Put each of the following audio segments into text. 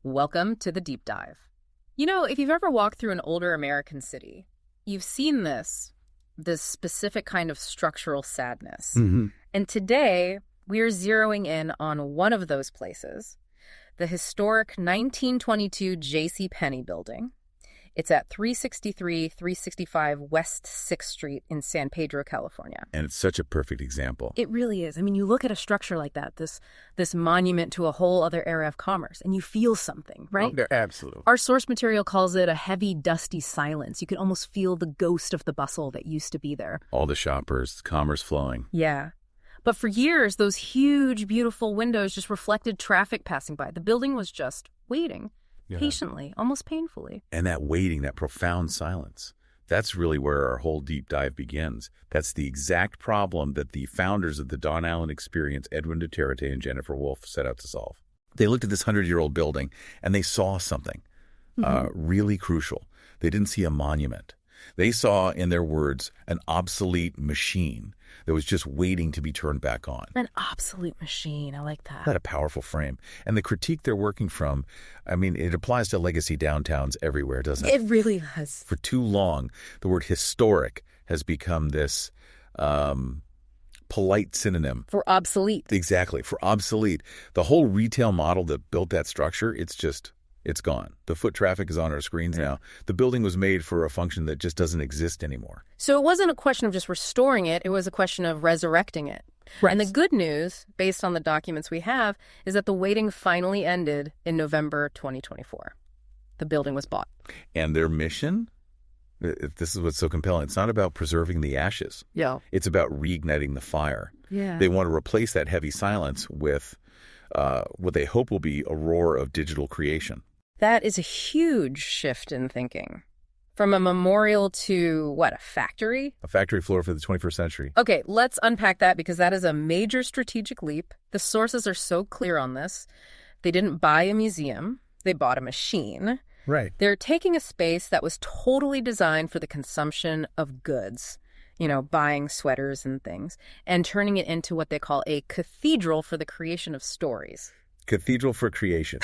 Welcome to the deep dive. You know, if you've ever walked through an older American city, you've seen this specific kind of structural sadness. And today, we're zeroing in on one of those places, the historic 1922 JC Penney building. It's at 365 West 6th Street in San Pedro, California. And it's such a perfect example. It really is. I mean, you look at a structure like that, this monument to a whole other era of commerce, and you feel something, right? Oh, absolutely. Our source material calls it a heavy, dusty silence. You could almost feel the ghost of the bustle that used to be there. All the shoppers, commerce flowing. Yeah. But for years, those huge, beautiful windows just reflected traffic passing by. The building was just waiting. Yeah. Patiently, almost painfully. And that waiting, that profound silence, that's really where our whole deep dive begins. That's the exact problem that the founders of the Don Allen experience, Edwin Duterte and Jennifer Wolfe, set out to solve. They looked at this 100-year-old building and they saw something really crucial. They didn't see a monument. They saw, in their words, an obsolete machine that was just waiting to be turned back on. An obsolete machine. I like that. That's a powerful frame. And the critique they're working from, I mean, it applies to legacy downtowns everywhere, doesn't it? It really does. For too long, the word historic has become this polite synonym. For obsolete. Exactly, for obsolete. The whole retail model that built that structure, it's gone. The foot traffic is on our screens now. The building was made for a function that just doesn't exist anymore. So it wasn't a question of just restoring it. It was a question of resurrecting it. Right. And the good news, based on the documents we have, is that the waiting finally ended in November 2024. The building was bought. And their mission? This is what's so compelling. It's not about preserving the ashes. Yeah. It's about reigniting the fire. Yeah. They want to replace that heavy silence with what they hope will be a roar of digital creation. That is a huge shift in thinking. From a memorial to, what, a factory? A factory floor for the 21st century. Okay, let's unpack that because that is a major strategic leap. The sources are so clear on this. They didn't buy a museum. They bought a machine. Right. They're taking a space that was totally designed for the consumption of goods, you know, buying sweaters and things, and turning it into what they call a cathedral for the creation of stories. Cathedral for creation.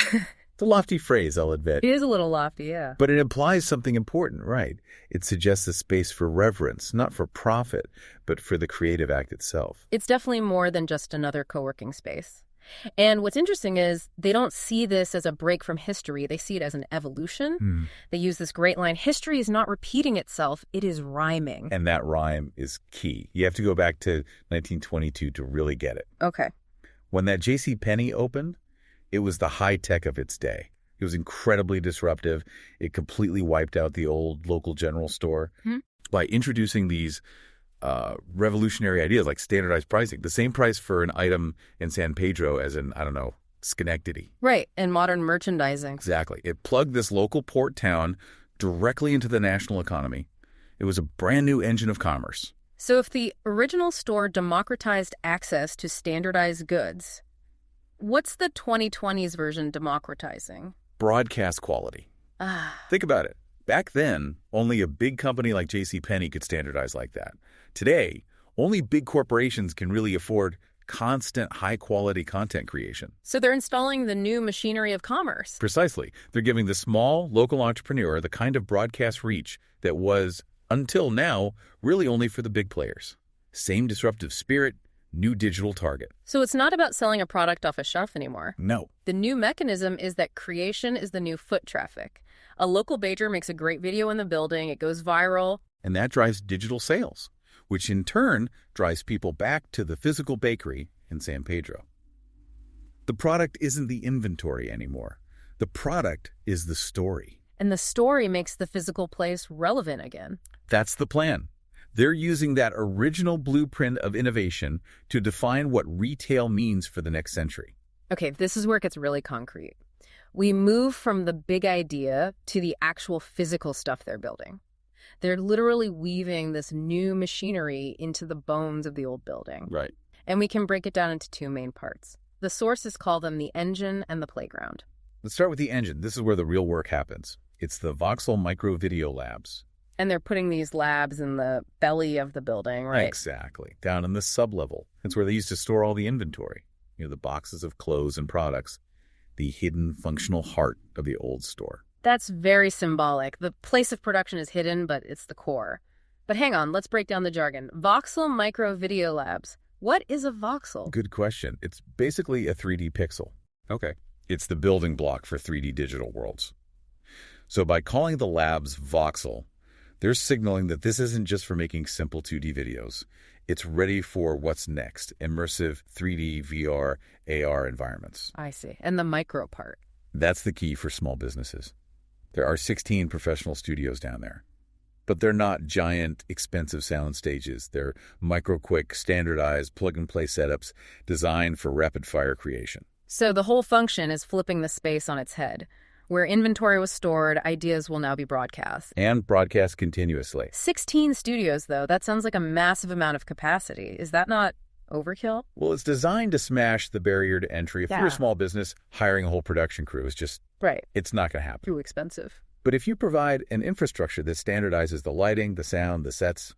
It's a lofty phrase, I'll admit. It is a little lofty, yeah. But it implies something important, right? It suggests a space for reverence, not for profit, but for the creative act itself. It's definitely more than just another co-working space. And what's interesting is they don't see this as a break from history. They see it as an evolution. They use this great line, history is not repeating itself, it is rhyming. And that rhyme is key. You have to go back to 1922 to really get it. Okay. When that JC Penney opened, it was the high tech of its day. It was incredibly disruptive. It completely wiped out the old local general store by introducing these revolutionary ideas like standardized pricing. The same price for an item in San Pedro as in, I don't know, Schenectady. Right, and modern merchandising. Exactly. It plugged this local port town directly into the national economy. It was a brand new engine of commerce. So if the original store democratized access to standardized goods, what's the 2020s version democratizing? Broadcast quality. Think about it. Back then, only a big company like JC Penney could standardize like that. Today, only big corporations can really afford constant high-quality content creation. So they're installing the new machinery of commerce. Precisely. They're giving the small, local entrepreneur the kind of broadcast reach that was, until now, really only for the big players. Same disruptive spirit, new digital target. So it's not about selling a product off a shelf anymore. No. The new mechanism is that creation is the new foot traffic. A local baker makes a great video in the building, it goes viral. And that drives digital sales, which in turn drives people back to the physical bakery in San Pedro. The product isn't the inventory anymore. The product is the story. And the story makes the physical place relevant again. That's the plan. They're using that original blueprint of innovation to define what retail means for the next century. Okay, this is where it gets really concrete. We move from the big idea to the actual physical stuff they're building. They're literally weaving this new machinery into the bones of the old building. Right. And we can break it down into two main parts. The sources call them the engine and the playground. Let's start with the engine. This is where the real work happens. It's the Voxel Micro Video Labs. And they're putting these labs in the belly of the building, right? Exactly. Down in the sub-level. It's where they used to store all the inventory. You know, the boxes of clothes and products. the hidden functional heart of the old store. That's very symbolic. The place of production is hidden, but it's the core. But hang on, let's break down the jargon. Voxel Micro Video Labs. What is a voxel? Good question. It's basically a 3D pixel. Okay. It's the building block for 3D digital worlds. So by calling the labs voxel, they're signaling that this isn't just for making simple 2D videos. It's ready for what's next, immersive 3D, VR, AR environments. I see. And the micro part. That's the key for small businesses. There are 16 professional studios down there. But they're not giant, expensive sound stages. They're micro-quick, standardized, plug-and-play setups designed for rapid-fire creation. So the whole function is flipping the space on its head. Where inventory was stored, ideas will now be broadcast. And broadcast continuously. 16 studios, though. That sounds like a massive amount of capacity. Is that not overkill? Well, it's designed to smash the barrier to entry. If you're a small business, hiring a whole production crew is just... Right. It's not going to happen. Too expensive. But if you provide an infrastructure that standardizes the lighting, the sound, the sets,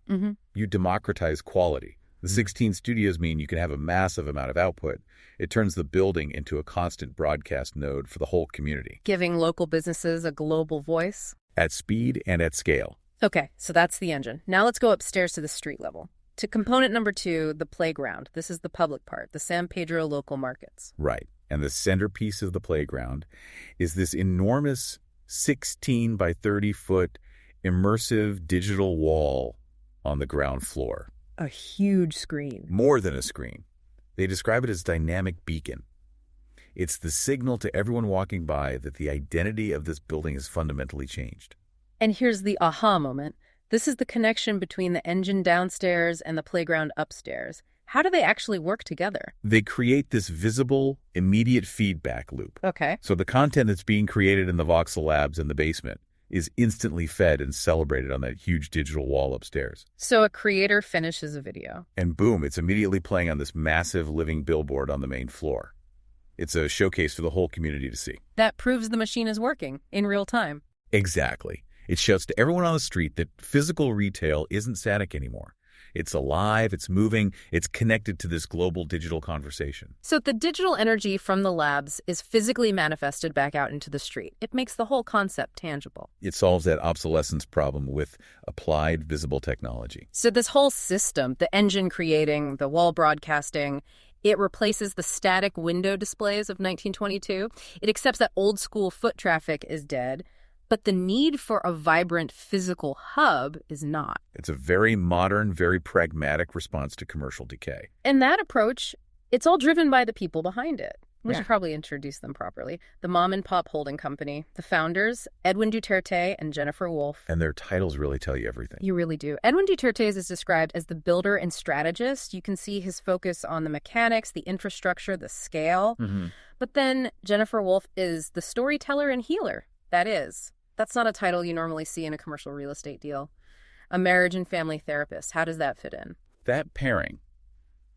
you democratize quality. The 16 studios mean you can have a massive amount of output. It turns the building into a constant broadcast node for the whole community. Giving local businesses a global voice? At speed and at scale. Okay, so that's the engine. Now let's go upstairs to the street level. To component number 2, the playground. This is the public part, the San Pedro local markets. Right. And the centerpiece of the playground is this enormous 16 by 30 foot immersive digital wall on the ground floor. A huge screen. More than a screen. They describe it as dynamic beacon. It's the signal to everyone walking by that the identity of this building has fundamentally changed. And here's the aha moment. This is the connection between the engine downstairs and the playground upstairs. How do they actually work together? They create this visible, immediate feedback loop. Okay. So the content that's being created in the Voxel Labs in the basement is instantly fed and celebrated on that huge digital wall upstairs. So a creator finishes a video. And boom, it's immediately playing on this massive living billboard on the main floor. It's a showcase for the whole community to see. That proves the machine is working in real time. Exactly. It shows to everyone on the street that physical retail isn't static anymore. It's alive, it's moving, it's connected to this global digital conversation. So the digital energy from the labs is physically manifested back out into the street. It makes the whole concept tangible. It solves that obsolescence problem with applied visible technology. So this whole system, the engine creating, the wall broadcasting, it replaces the static window displays of 1922. It accepts that old school foot traffic is dead. But the need for a vibrant physical hub is not. It's a very modern, very pragmatic response to commercial decay. And that approach, it's all driven by the people behind it. We should probably introduce them properly. The mom and pop holding company, the founders, Edwin Duterte and Jennifer Wolfe. And their titles really tell you everything. You really do. Edwin Duterte is described as the builder and strategist. You can see his focus on the mechanics, the infrastructure, the scale. But then Jennifer Wolfe is the storyteller and healer. That's not a title you normally see in a commercial real estate deal. A marriage and family therapist. How does that fit in? That pairing,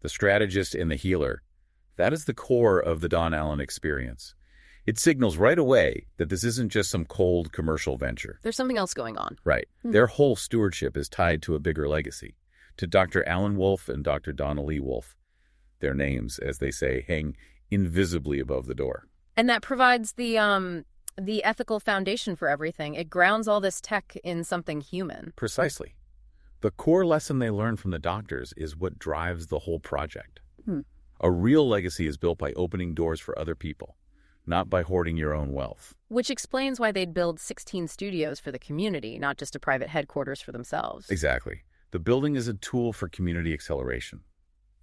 the strategist and the healer, that is the core of the Don Allen experience. It signals right away that this isn't just some cold commercial venture. There's something else going on. Right. Their whole stewardship is tied to a bigger legacy, to Dr. Alan Wolfe and Dr. Donna Lee Wolfe. Their names, as they say, hang invisibly above the door. And that provides the ethical foundation for everything. It grounds all this tech in something human. Precisely. The core lesson they learned from the doctors is what drives the whole project. A real legacy is built by opening doors for other people, not by hoarding your own wealth. Which explains why they'd build 16 studios for the community, not just a private headquarters for themselves. Exactly. The building is a tool for community acceleration,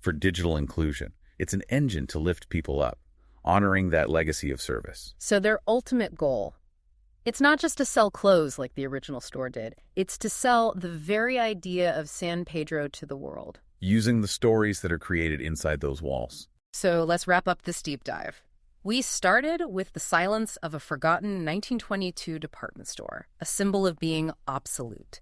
for digital inclusion. It's an engine to lift people up, honoring that legacy of service. So their ultimate goal, it's not just to sell clothes like the original store did. It's to sell the very idea of San Pedro to the world. Using the stories that are created inside those walls. So let's wrap up this deep dive. We started with the silence of a forgotten 1922 department store, a symbol of being obsolete.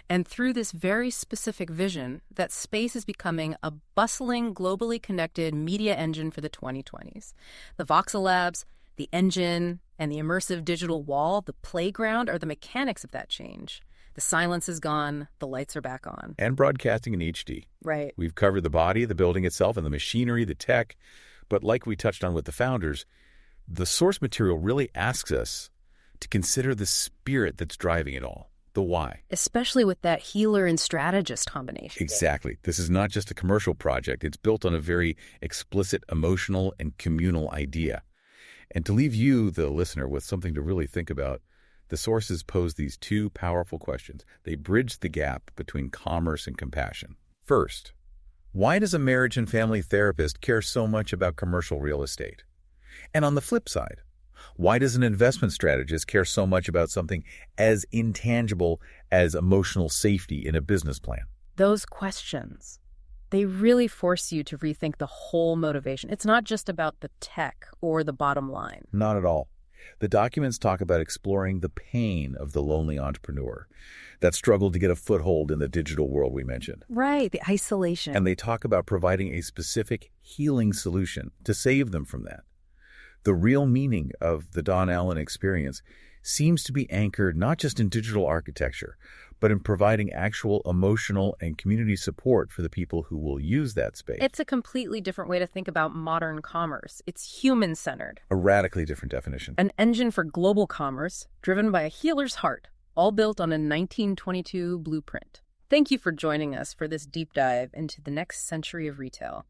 And through this very specific vision, that space is becoming a bustling, globally connected media engine for the 2020s. The Voxel Labs, the engine, and the immersive digital wall, the playground, are the mechanics of that change. The silence is gone, the lights are back on. And broadcasting in HD. Right. We've covered the body, the building itself, and the machinery, the tech. But like we touched on with the founders, The source material really asks us to consider the spirit that's driving it all, the why. Especially with that healer and strategist combination. Exactly. This is not just a commercial project. It's built on a very explicit emotional and communal idea. And to leave you, the listener, with something to really think about, the sources pose these two powerful questions. They bridge the gap between commerce and compassion. First, why does a marriage and family therapist care so much about commercial real estate? And on the flip side, why does an investment strategist care so much about something as intangible as emotional safety in a business plan? Those questions, they really force you to rethink the whole motivation. It's not just about the tech or the bottom line. Not at all. The documents talk about exploring the pain of the lonely entrepreneur, that struggle to get a foothold in the digital world we mentioned. Right, the isolation. And they talk about providing a specific healing solution to save them from that. The real meaning of the Don Allen experience seems to be anchored not just in digital architecture, but in providing actual emotional and community support for the people who will use that space. It's a completely different way to think about modern commerce. It's human-centered. A radically different definition. An engine for global commerce driven by a healer's heart, all built on a 1922 blueprint. Thank you for joining us for this deep dive into the next century of retail.